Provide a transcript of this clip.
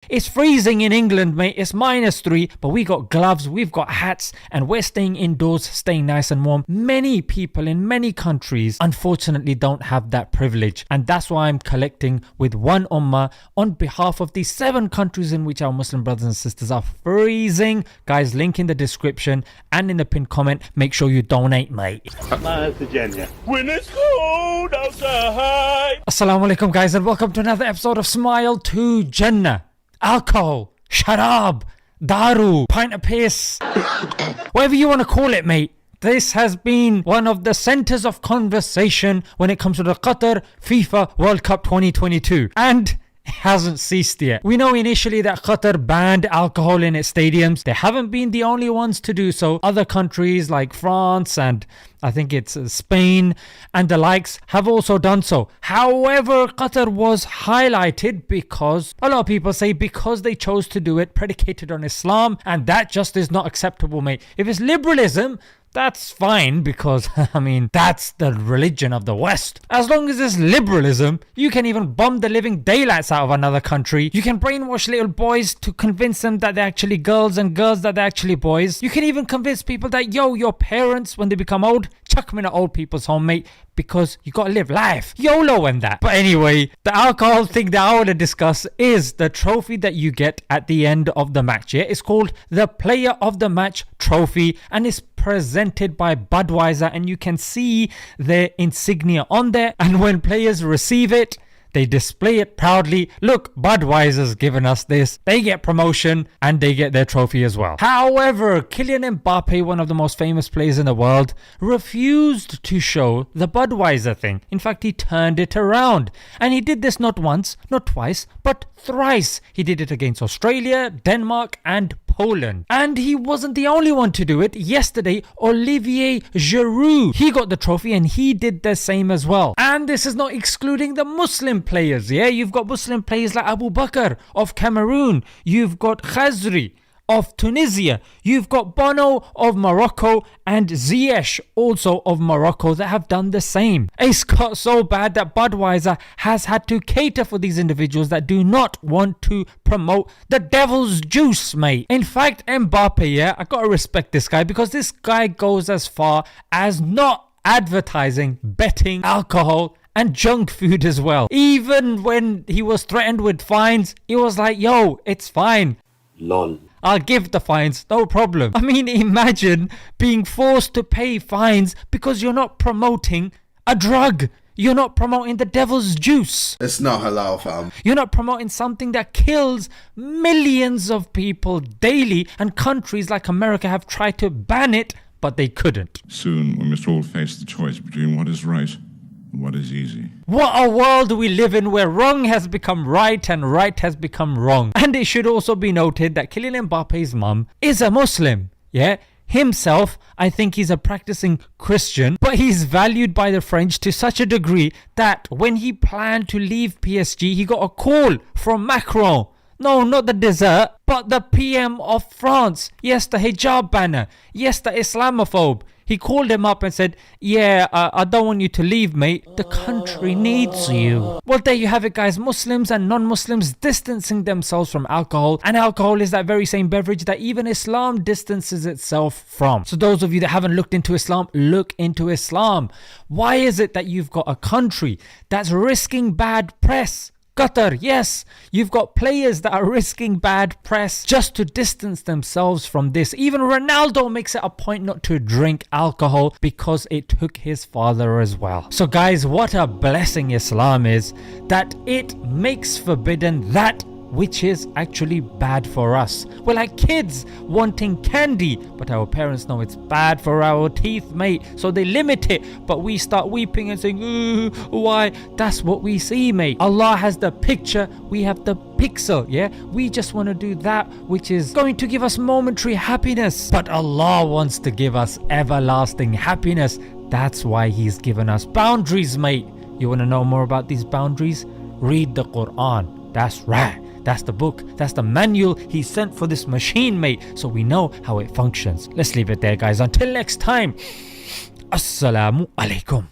It's freezing in England, mate. It's -3, but we got gloves, we've got hats, and we're staying indoors, staying nice and warm. Many people in many countries, unfortunately, don't have that privilege. And that's why I'm collecting with one ummah on behalf of the 7 countries in which our Muslim brothers and sisters are freezing. Guys, link in the description and in the pinned comment. Make sure you donate, mate. Jannah. When it's cold outside. Assalamu alaikum, guys, and welcome to another episode of Smile to Jannah. Alcohol, sharab, daru, pint of piss, whatever you want to call it, mate. This has been one of the centers of conversation when it comes to the Qatar FIFA World Cup 2022. And it hasn't ceased yet. We know initially that Qatar banned alcohol in its stadiums. They haven't been the only ones to do so. Other countries like France and I think it's Spain and the likes have also done so. However, Qatar was highlighted because a lot of people say because they chose to do it predicated on Islam, and that just is not acceptable, mate. If it's liberalism, that's fine because, I mean, that's the religion of the West. As long as it's liberalism, you can even bomb the living daylights out of another country. You can brainwash little boys to convince them that they're actually girls and girls that they're actually boys. You can even convince people that, yo, your parents, when they become old, chuck them in an old people's home, mate, because you gotta live life. YOLO and that. But anyway, the alcohol thing that I want to discuss is the trophy that you get at the end of the match. Yeah, it's called the Player of the Match trophy and it's presented by Budweiser, and you can see their insignia on there, and when players receive it, they display it proudly. Look, Budweiser's given us this. They get promotion and they get their trophy as well. However, Kylian Mbappe, one of the most famous players in the world, refused to show the Budweiser thing. In fact, he turned it around. And he did this not once, not twice, but thrice. He did it against Australia, Denmark and Poland. And he wasn't the only one to do it. Yesterday, Olivier Giroud, he got the trophy and he did the same as well. And this is not excluding the Muslim players. Yeah, you've got Muslim players like Abu Bakr of Cameroon. You've got Khazri of Tunisia. You've got Bono of Morocco and Ziyech also of Morocco that have done the same. It's got so bad that Budweiser has had to cater for these individuals that do not want to promote the devil's juice, mate. In fact, Mbappe, yeah, I gotta respect this guy because this guy goes as far as not advertising betting, alcohol and junk food as well. Even when he was threatened with fines, he was like, yo, it's fine. Lol. I'll give the fines, no problem. I mean, imagine being forced to pay fines because you're not promoting a drug. You're not promoting the devil's juice. It's not halal, fam. You're not promoting something that kills millions of people daily, and countries like America have tried to ban it, but they couldn't. Soon we must all face the choice between what is right and what is easy. What a world we live in where wrong has become right and right has become wrong. And it should also be noted that Kylian Mbappe's mum is a Muslim. Yeah, himself, I think he's a practicing Christian, but he's valued by the French to such a degree that when he planned to leave PSG, he got a call from Macron. No, not the dessert, but the PM of France. Yes, the hijab banner. Yes, the Islamophobe. He called him up and said, yeah, I don't want you to leave, mate. The country needs you. Well, there you have it, guys. Muslims and non-Muslims distancing themselves from alcohol. And alcohol is that very same beverage that even Islam distances itself from. So those of you that haven't looked into Islam, look into Islam. Why is it that you've got a country that's risking bad press? Qatar, yes, you've got players that are risking bad press just to distance themselves from this. Even Ronaldo makes it a point not to drink alcohol because it took his father as well. So guys, what a blessing Islam is, that it makes forbidden that which is actually bad for us. We're like kids wanting candy, but our parents know it's bad for our teeth, mate, so they limit it, but we start weeping and saying, why? That's what we see, mate. Allah has the picture, we have the pixel. Yeah, we just want to do that which is going to give us momentary happiness, but Allah wants to give us everlasting happiness. That's why He's given us boundaries, mate. You want to know more about these boundaries? Read the Quran. That's right. That's the book, that's the manual He sent for this machine, mate, so we know how it functions. Let's leave it there, guys. Until next time, Assalamu alaikum.